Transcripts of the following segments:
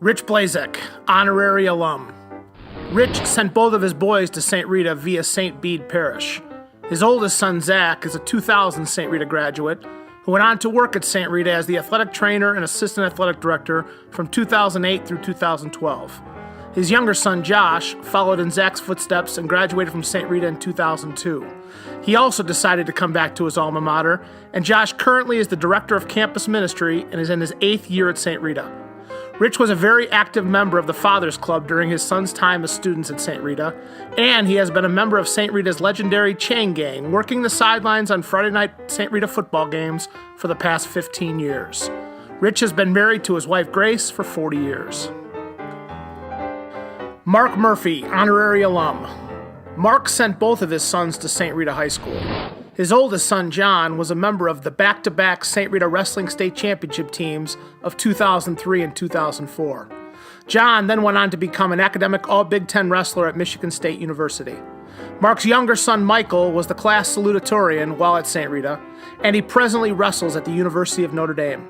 Rich Blazek, honorary alum. Rich sent both of his boys to St. Rita via St. Bede Parish. His oldest son, Zach, is a 2000 St. Rita graduate who went on to work at St. Rita as the athletic trainer and assistant athletic director from 2008 through 2012. His younger son, Josh, followed in Zach's footsteps and graduated from St. Rita in 2002. He also decided to come back to his alma mater, and Josh currently is the director of campus ministry and is in his 8th year at St. Rita. Rich was a very active member of the Fathers Club during his son's time as students at St. Rita, and he has been a member of St. Rita's legendary Chain Gang, working the sidelines on Friday night St. Rita football games for the past 15 years. Rich has been married to his wife Grace for 40 years. Mark Murphy, honorary alum. Mark sent both of his sons to St. Rita High School. His oldest son, John, was a member of the back-to-back St. Rita Wrestling State Championship teams of 2003 and 2004. John then went on to become an academic All-Big Ten wrestler at Michigan State University. Mark's younger son, Michael, was the class salutatorian while at St. Rita, and he presently wrestles at the University of Notre Dame.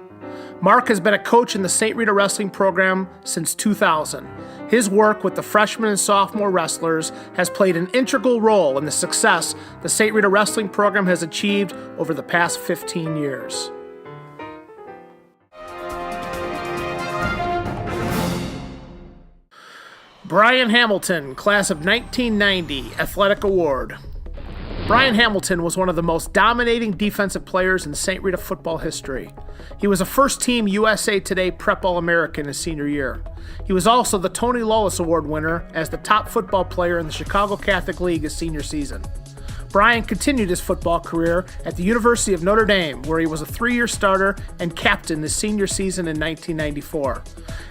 Mark has been a coach in the St. Rita wrestling program since 2000. His work with the freshman and sophomore wrestlers has played an integral role in the success the St. Rita wrestling program has achieved over the past 15 years. Brian Hamilton, class of 1990, Athletic Award. Brian Hamilton was one of the most dominating defensive players in St. Rita football history. He was a first-team USA Today Prep All-American his senior year. He was also the Tony Lawless Award winner as the top football player in the Chicago Catholic League his senior season. Brian continued his football career at the University of Notre Dame, where he was a 3-year starter and captain his senior season in 1994.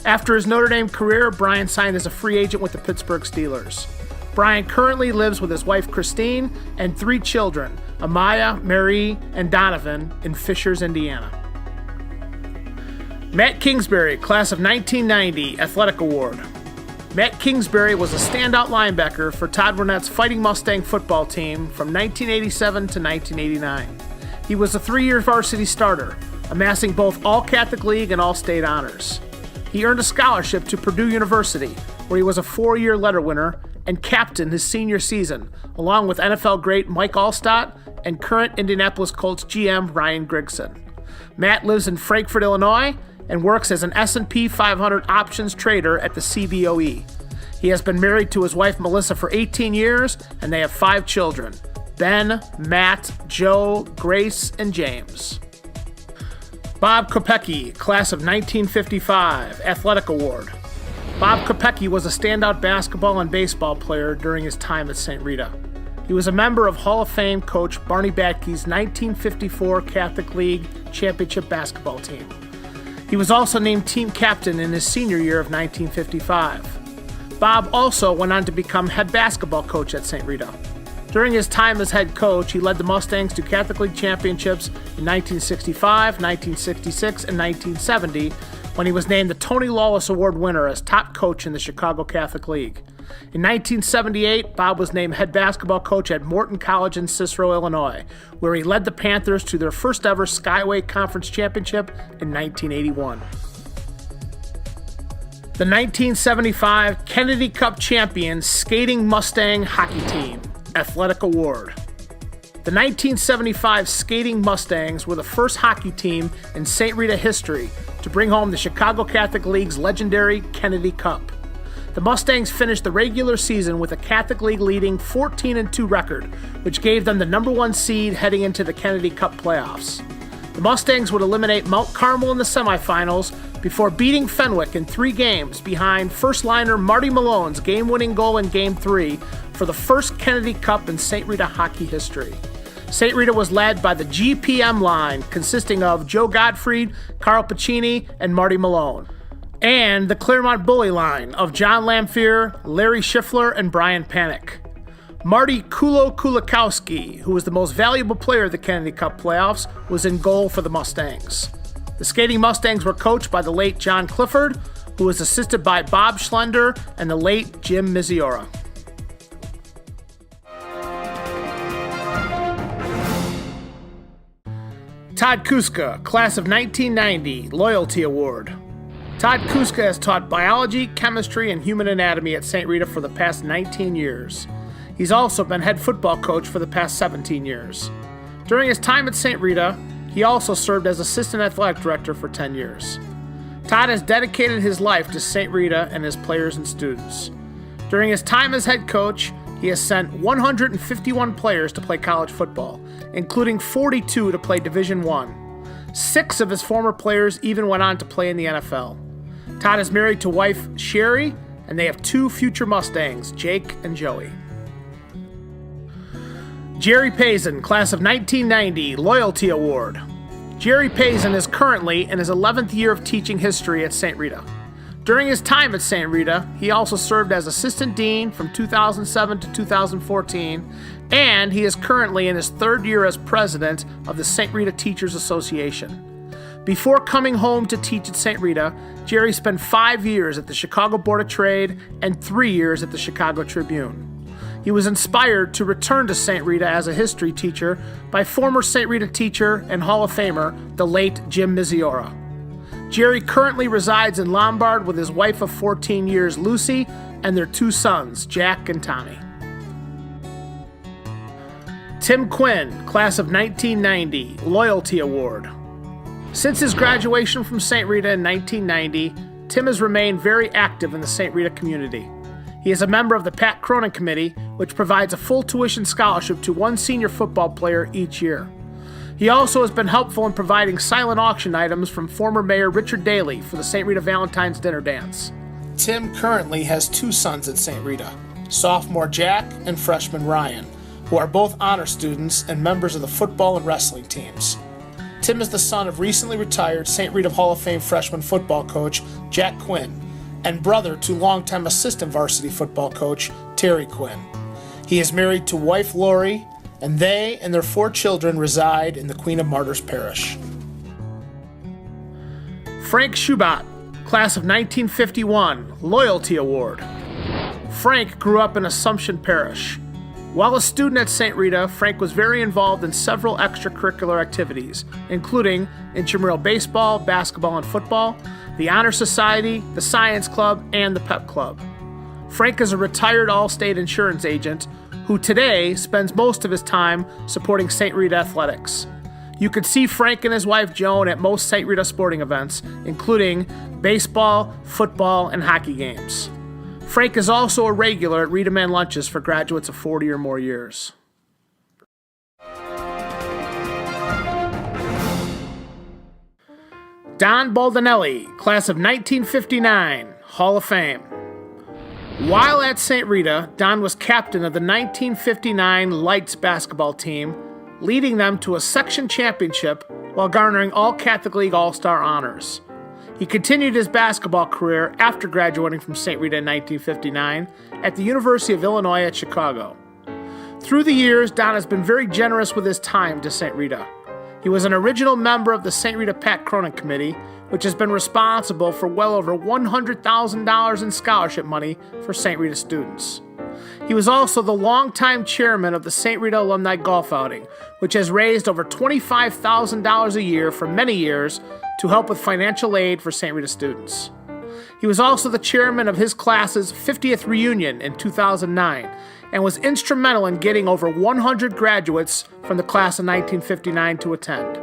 After his Notre Dame career, Brian signed as a free agent with the Pittsburgh Steelers. Brian currently lives with his wife Christine and 3 children, Amaya, Mary, and Donovan, in Fishers, Indiana. Matt Kingsbury, class of 1990, Athletic Award. Matt Kingsbury was a standout linebacker for Todd Burnett's Fighting Mustang football team from 1987 to 1989. He was a 3-year varsity starter, amassing both All-Catholic League and All-State honors. He earned a scholarship to Purdue University, where he was a 4-year letter winner and captain his senior season, along with NFL great Mike Allstott and current Indianapolis Colts GM Ryan Grigson. Matt lives in Frankfort, Illinois, and works as an S&P 500 options trader at the CBOE. He has been married to his wife Melissa for 18 years, and they have 5 children: Ben, Matt, Joe, Grace, and James. Bob Kopecki, class of 1955, Athletic Award. Bob Kopecki was a standout basketball and baseball player during his time at St. Rita. He was a member of Hall of Fame coach Barney Batke's 1954 Catholic League championship basketball team. He was also named team captain in his senior year of 1955. Bob also went on to become head basketball coach at St. Rita. During his time as head coach, he led the Mustangs to Catholic League championships in 1965, 1966, and 1970, when he was named the Tony Lawless Award winner as top coach in the Chicago Catholic League. In 1978, Bob was named head basketball coach at Morton College in Cicero, Illinois, where he led the Panthers to their first ever Skyway Conference Championship in 1981. The 1975 Kennedy Cup champion Skating Mustang Hockey Team, Athletic Award. The 1975 Skating Mustangs were the first hockey team in St. Rita history to bring home the Chicago Catholic League's legendary Kennedy Cup. The Mustangs finished the regular season with a Catholic League leading 14-2 record, which gave them the number 1 seed heading into the Kennedy Cup playoffs. The Mustangs would eliminate Mount Carmel in the semifinals before beating Fenwick in 3 games behind first-liner Marty Malone's game-winning goal in Game 3 for the first Kennedy Cup in St. Rita hockey history. St. Rita was led by the GPM line, consisting of Joe Gottfried, Carl Pacini, and Marty Malone, and the Claremont Bully line of John Lamphere, Larry Schiffler, and Brian Panic. Marty Kulikowski, who was the most valuable player of the Kennedy Cup playoffs, was in goal for the Mustangs. The Skating Mustangs were coached by the late John Clifford, who was assisted by Bob Schlender and the late Jim Miziora. Todd Kuska, class of 1990, Loyalty Award. Todd Kuska has taught biology, chemistry, and human anatomy at St. Rita for the past 19 years. He's also been head football coach for the past 17 years. During his time at St. Rita, he also served as assistant athletic director for 10 years. Todd has dedicated his life to St. Rita and his players and students. During his time as head coach, he has sent 151 players to play college football, including 42 to play Division I. 6 of his former players even went on to play in the NFL. Todd is married to wife Sherry, and they have 2 future Mustangs, Jake and Joey. Jerry Payson, class of 1990, Loyalty Award. Jerry Payson is currently in his 11th year of teaching history at St. Rita. During his time at St. Rita, he also served as assistant dean from 2007 to 2014, and he is currently in his 3rd year as president of the St. Rita Teachers Association. Before coming home to teach at St. Rita, Jerry spent 5 years at the Chicago Board of Trade and 3 years at the Chicago Tribune. He was inspired to return to St. Rita as a history teacher by former St. Rita teacher and Hall of Famer, the late Jim Miziora. Jerry currently resides in Lombard with his wife of 14 years, Lucy, and their 2 sons, Jack and Tommy. Tim Quinn, class of 1990, Loyalty Award. Since his graduation from St. Rita in 1990, Tim has remained very active in the St. Rita community. He is a member of the Pat Cronin Committee, which provides a full tuition scholarship to 1 senior football player each year. He also has been helpful in providing silent auction items from former Mayor Richard Daley for the St. Rita Valentine's Dinner Dance. Tim currently has 2 sons at St. Rita, sophomore Jack and freshman Ryan, who are both honor students and members of the football and wrestling teams. Tim is the son of recently retired St. Rita Hall of Fame freshman football coach Jack Quinn and brother to longtime assistant varsity football coach Terry Quinn. He is married to wife Lori, and they and their 4 children reside in the Queen of Martyrs Parish. Frank Schubat, class of 1951, Loyalty Award. Frank grew up in Assumption Parish. While a student at St. Rita, Frank was very involved in several extracurricular activities, including intramural baseball, basketball, and football, the Honor Society, the Science Club, and the Pep Club. Frank is a retired Allstate insurance agent who today spends most of his time supporting St. Rita athletics. You could see Frank and his wife Joan at most St. Rita sporting events, including baseball, football, and hockey games. Frank is also a regular at Rita Man lunches for graduates of 40 or more years. Don Baldinelli, class of 1959, Hall of Fame. While at St. Rita, Don was captain of the 1959 Lights basketball team, leading them to a section championship while garnering all Catholic League All-Star honors. He continued his basketball career after graduating from St. Rita in 1959 at the University of Illinois at Chicago. Through the years, Don has been very generous with his time to St. Rita. He was an original member of the St. Rita Pat Cronin Committee, which has been responsible for well over $100,000 in scholarship money for St. Rita students. He was also the longtime chairman of the St. Rita Alumni Golf Outing, which has raised over $25,000 a year for many years to help with financial aid for St. Rita students. He was also the chairman of his class's 50th reunion in 2009 and was instrumental in getting over 100 graduates from the class of 1959 to attend.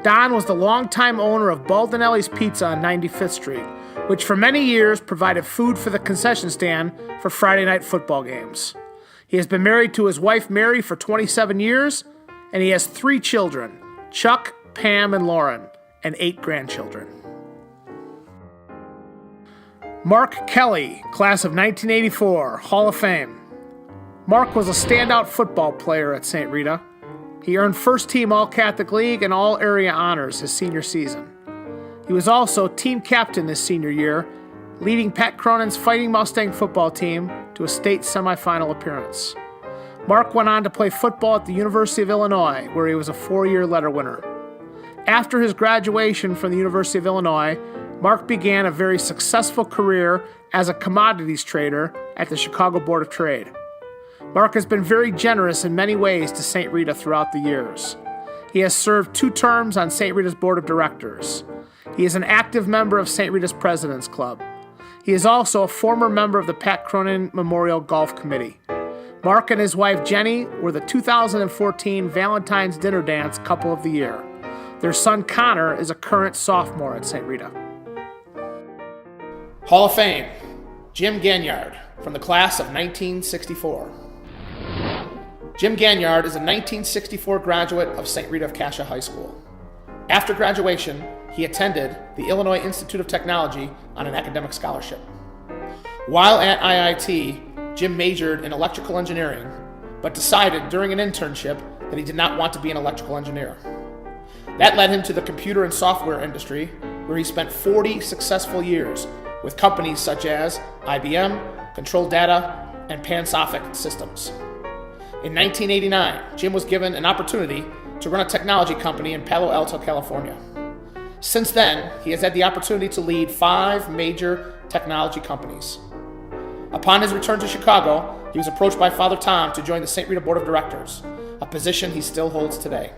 Don was the longtime owner of Baldinelli's Pizza on 95th Street, which for many years provided food for the concession stand for Friday night football games. He has been married to his wife Mary for 27 years, and he has 3 children, Chuck, Pam, and Lauren, and 8 grandchildren. Mark Kelly, class of 1984, Hall of Fame. Mark was a standout football player at St. Rita. He earned first-team All-Catholic League and All-Area honors his senior season. He was also team captain his senior year, leading Pat Cronin's Fighting Mustang football team to a state semifinal appearance. Mark went on to play football at the University of Illinois, where he was a 4-year letter winner. After his graduation from the University of Illinois, Mark began a very successful career as a commodities trader at the Chicago Board of Trade. Mark has been very generous in many ways to St. Rita throughout the years. He has served 2 terms on St. Rita's Board of Directors. He is an active member of St. Rita's President's Club. He is also a former member of the Pat Cronin Memorial Golf Committee. Mark and his wife Jenny were the 2014 Valentine's Dinner Dance Couple of the Year. Their son Connor is a current sophomore at St. Rita. Hall of Fame, Jim Ganyard, from the class of 1964. Jim Ganyard is a 1964 graduate of St. Rita of Cascia High School. After graduation, he attended the Illinois Institute of Technology on an academic scholarship. While at IIT, Jim majored in electrical engineering, but decided during an internship that he did not want to be an electrical engineer. That led him to the computer and software industry, where he spent 40 successful years with companies such as IBM, Control Data, and Pansophic Systems. In 1989, Jim was given an opportunity to run a technology company in Palo Alto, California. Since then, he has had the opportunity to lead 5 major technology companies. Upon his return to Chicago, he was approached by Father Tom to join the St. Rita Board of Directors, a position he still holds today.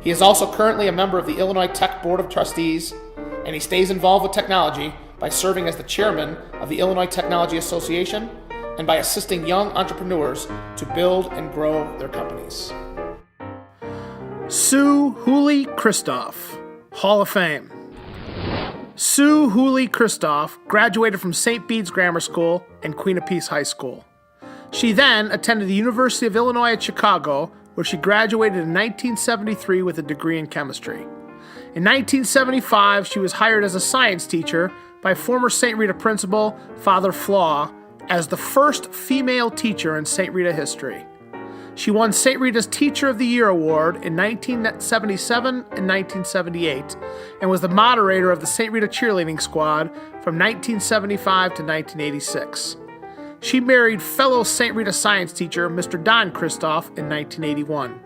He is also currently a member of the Illinois Tech Board of Trustees, and he stays involved with technology by serving as the chairman of the Illinois Technology Association and by assisting young entrepreneurs to build and grow their companies. Sue Hooley Christoph, Hall of Fame. Sue Hooley Christoph graduated from St. Bede's Grammar School and Queen of Peace High School. She then attended the University of Illinois at Chicago, where she graduated in 1973 with a degree in chemistry. In 1975, she was hired as a science teacher by former St. Rita principal Father Flaw as the first female teacher in St. Rita history. She won St. Rita's Teacher of the Year Award in 1977 and 1978 and was the moderator of the St. Rita cheerleading squad from 1975 to 1986. She married fellow St. Rita science teacher Mr. Don Christoph in 1981.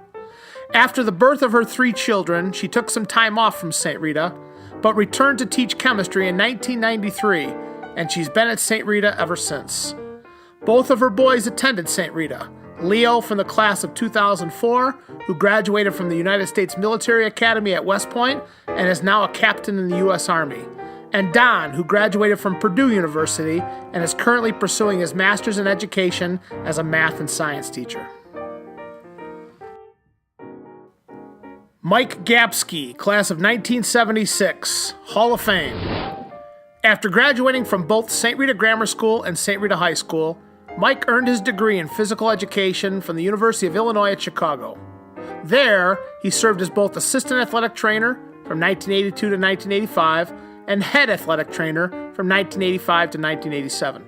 After the birth of her 3 children, she took some time off from St. Rita, but returned to teach chemistry in 1993, and she's been at St. Rita ever since. Both of her boys attended St. Rita. Leo from the class of 2004, who graduated from the United States Military Academy at West Point and is now a captain in the U.S. Army. And Don, who graduated from Purdue University and is currently pursuing his master's in education as a math and science teacher. Mike Gapsky, class of 1976, Hall of Fame. After graduating from both St. Rita Grammar School and St. Rita High School, Mike earned his degree in physical education from the University of Illinois at Chicago. There, he served as both assistant athletic trainer from 1982 to 1985 and head athletic trainer from 1985 to 1987.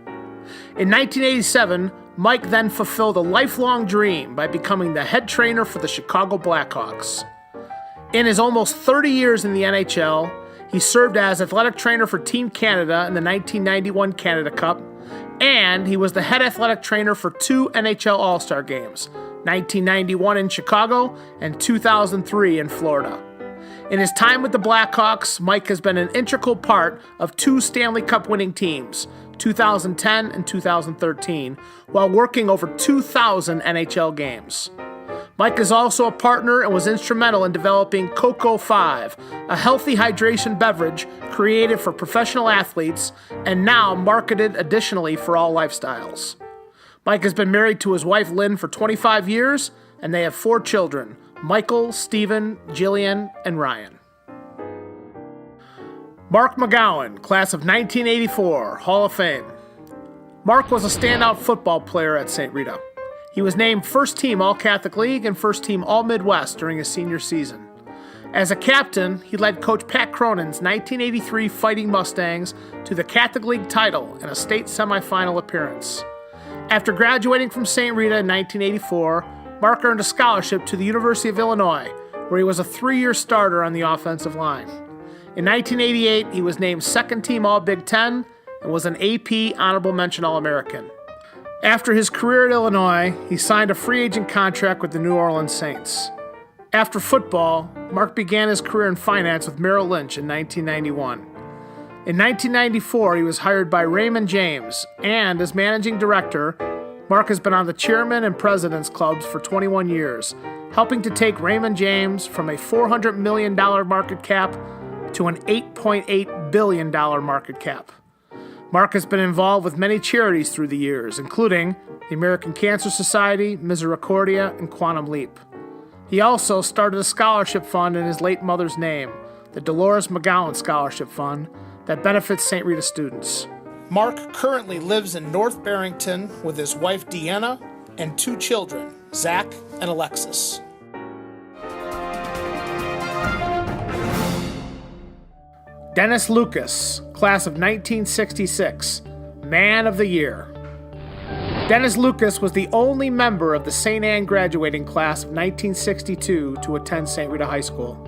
In 1987, Mike then fulfilled a lifelong dream by becoming the head trainer for the Chicago Blackhawks. In his almost 30 years in the NHL, he served as athletic trainer for Team Canada in the 1991 Canada Cup, and he was the head athletic trainer for 2 NHL All-Star games, 1991 in Chicago and 2003 in Florida. In his time with the Blackhawks, Mike has been an integral part of 2 Stanley Cup winning teams, 2010 and 2013, while working over 2,000 NHL games. Mike is also a partner and was instrumental in developing Coco 5, a healthy hydration beverage created for professional athletes and now marketed additionally for all lifestyles. Mike has been married to his wife Lynn for 25 years, and they have 4 children, Michael, Stephen, Jillian, and Ryan. Mark McGowan, class of 1984, Hall of Fame. Mark was a standout football player at St. Rita. He was named First Team All-Catholic League and First Team All-Midwest during his senior season. As a captain, he led Coach Pat Cronin's 1983 Fighting Mustangs to the Catholic League title and a state semifinal appearance. After graduating from St. Rita in 1984, Mark earned a scholarship to the University of Illinois, where he was a 3-year starter on the offensive line. In 1988, he was named Second Team All-Big Ten and was an AP Honorable Mention All-American. After his career at Illinois, he signed a free agent contract with the New Orleans Saints. After football, Mark began his career in finance with Merrill Lynch in 1991. In 1994, he was hired by Raymond James, and as managing director, Mark has been on the Chairman and President's Clubs for 21 years, helping to take Raymond James from a $400 million market cap to an $8.8 billion market cap. Mark has been involved with many charities through the years, including the American Cancer Society, Misericordia, and Quantum Leap. He also started a scholarship fund in his late mother's name, the Dolores McGowan Scholarship Fund, that benefits St. Rita students. Mark currently lives in North Barrington with his wife Deanna and 2 children, Zach and Alexis. Dennis Lucas, class of 1966, Man of the Year. Dennis Lucas was the only member of the St. Anne graduating class of 1962 to attend St. Rita High School.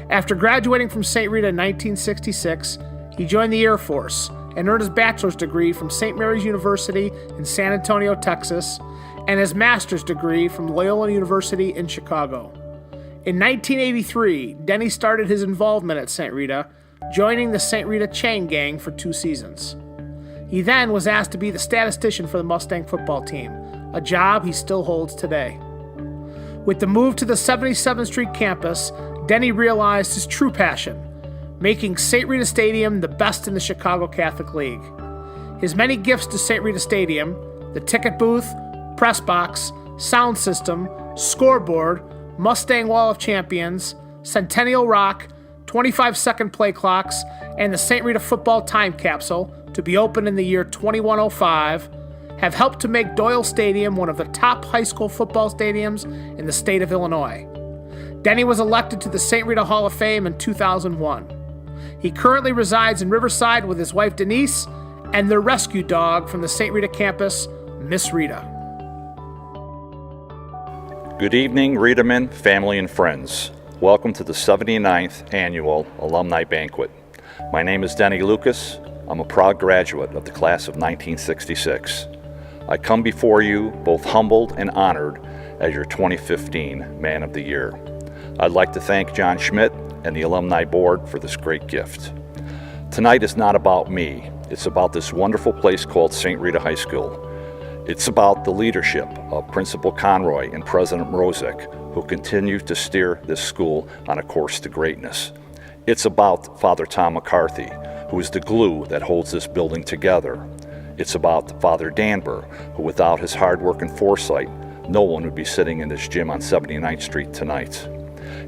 After graduating from St. Rita in 1966, he joined the Air Force and earned his bachelor's degree from St. Mary's University in San Antonio, Texas, and his master's degree from Loyola University in Chicago. In 1983, Denny started his involvement at St. Rita, joining the St. Rita Chain Gang for 2 seasons. He then was asked to be the statistician for the Mustang football team, a job he still holds today. With the move to the 77th Street campus, Denny realized his true passion, making St. Rita Stadium the best in the Chicago Catholic League. His many gifts to St. Rita Stadium, the ticket booth, press box, sound system, scoreboard, Mustang Wall of Champions, Centennial Rock, 25-second play clocks, and the St. Rita football time capsule, to be opened in the year 2105, have helped to make Doyle Stadium one of the top high school football stadiums in the state of Illinois. Denny was elected to the St. Rita Hall of Fame in 2001. He currently resides in Riverside with his wife Denise and their rescue dog from the St. Rita campus, Miss Rita. Good evening, Rita men, family, and friends. Welcome to the 79th Annual Alumni Banquet. My name is Denny Lucas. I'm a proud graduate of the class of 1966. I come before you both humbled and honored as your 2015 Man of the Year. I'd like to thank John Schmidt and the Alumni Board for this great gift. Tonight is not about me. It's about this wonderful place called St. Rita High School. It's about the leadership of Principal Conroy and President Mrozek, who continue to steer this school on a course to greatness. It's about Father Tom McCarthy, who is the glue that holds this building together. It's about Father Danber, who without his hard work and foresight, no one would be sitting in this gym on 79th Street tonight.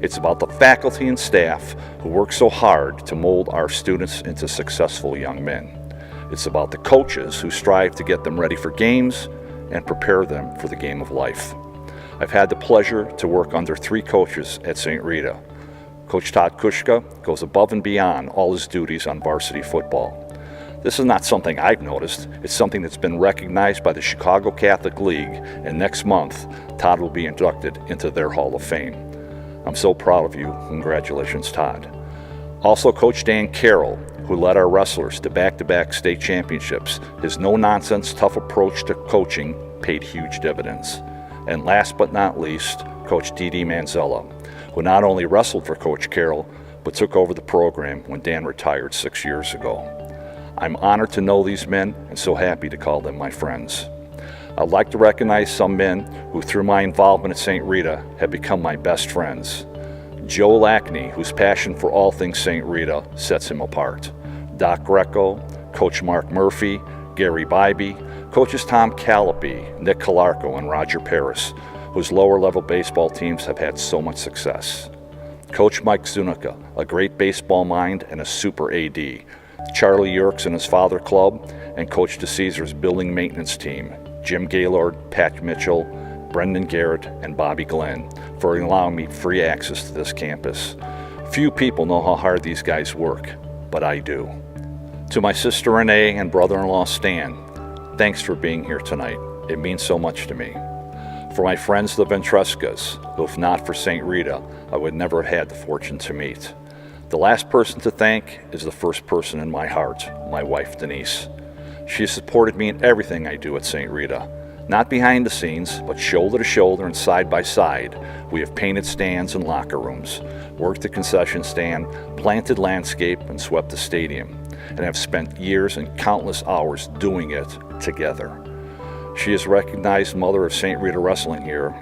It's about the faculty and staff who work so hard to mold our students into successful young men. It's about the coaches who strive to get them ready for games and prepare them for the game of life. I've had the pleasure to work under 3 coaches at St. Rita. Coach Todd Kushka goes above and beyond all his duties on varsity football. This is not something I've noticed. It's something that's been recognized by the Chicago Catholic League, and next month, Todd will be inducted into their Hall of Fame. I'm so proud of you. Congratulations, Todd. Also, Coach Dan Carroll, who led our wrestlers to back-to-back state championships. His no-nonsense, tough approach to coaching paid huge dividends. And last but not least, Coach D.D. Manzella, who not only wrestled for Coach Carroll, but took over the program when Dan retired 6 years ago. I'm honored to know these men and so happy to call them my friends. I'd like to recognize some men who, through my involvement at St. Rita, have become my best friends. Joe Lackney, whose passion for all things St. Rita sets him apart. Doc Greco, Coach Mark Murphy, Gary Bybee, Coaches Tom Callipy, Nick Calarco, and Roger Paris, whose lower-level baseball teams have had so much success. Coach Mike Zunica, a great baseball mind and a super AD. Charlie Yerkes and his father club, and Coach DeCaesar's building maintenance team. Jim Gaylord, Pat Mitchell, Brendan Garrett, and Bobby Glenn for allowing me free access to this campus. Few people know how hard these guys work, but I do. To my sister Renee and brother-in-law Stan, thanks for being here tonight. It means so much to me. For my friends the Ventrescas, who if not for St. Rita, I would never have had the fortune to meet. The last person to thank is the first person in my heart, my wife Denise. She has supported me in everything I do at St. Rita. Not behind the scenes, but shoulder to shoulder and side by side. We have painted stands and locker rooms, worked the concession stand, planted landscape, and swept the stadium, and have spent years and countless hours doing it together. She is recognized mother of St. Rita Wrestling here,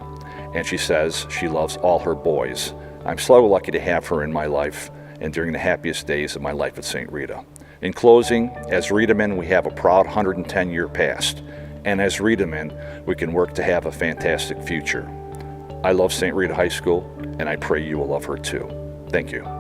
and she says she loves all her boys. I'm so lucky to have her in my life, and during the happiest days of my life at St. Rita. In closing, as Rita men, we have a proud 110-year past, and as Rita men, we can work to have a fantastic future. I love St. Rita High School, and I pray you will love her too. Thank you.